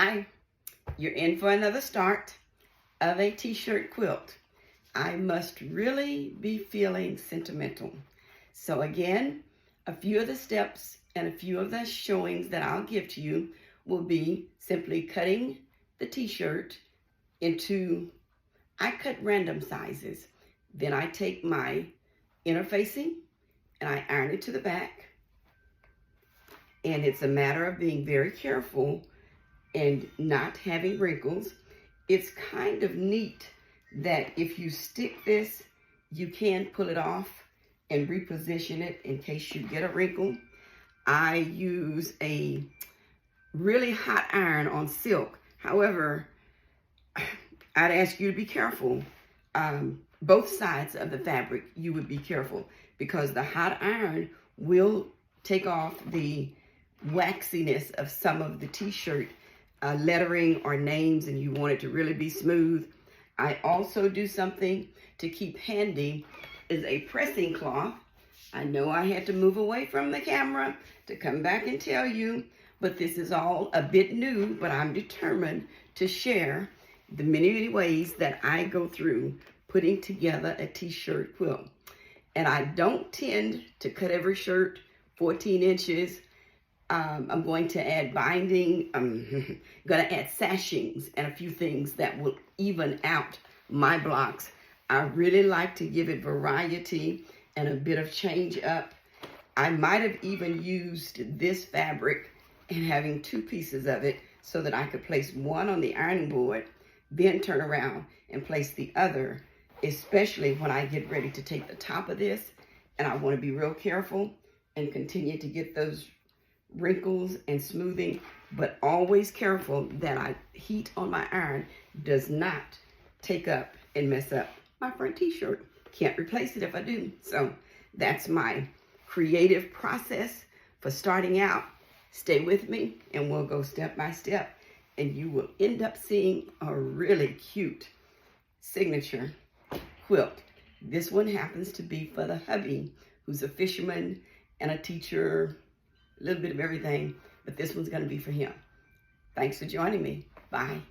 Hi, you're in for another start of a t-shirt quilt. I must really be feeling sentimental. So again, a few of the steps and a few of the showings that I'll give to you will be simply cutting the t-shirt into, I cut random sizes. Then I take my interfacing and I iron it to the back. And it's a matter of being very careful and not having wrinkles. It's kind of neat that if you stick this, you can pull it off and reposition it in case you get a wrinkle. I use a really hot iron on silk. However, I'd ask you to be careful. Both sides of the fabric, you would be careful because the hot iron will take off the waxiness of some of the t-shirt lettering or names, and you want it to really be smooth. I also do something to keep handy is a pressing cloth. I know I had to move away from the camera to come back and tell you, but this is all a bit new, but I'm determined to share the many ways that I go through putting together a t-shirt quilt. And I don't tend to cut every shirt 14 inches. I'm going to add binding. I'm going to add sashings and a few things that will even out my blocks. I really like to give it variety and a bit of change up. I might have even used this fabric and having two pieces of it so that I could place one on the ironing board, then turn around and place the other, especially when I get ready to take the top of this. And I want to be real careful and continue to get those wrinkles and smoothing, but always careful that heat on my iron does not take up and mess up my front t-shirt. Can't replace it if I do. So that's my creative process for starting out. Stay with me and we'll go step by step and you will end up seeing a really cute signature quilt. This one happens to be for the hubby who's a fisherman and a teacher, a little bit of everything, but this one's going to be for him. Thanks for joining me. Bye.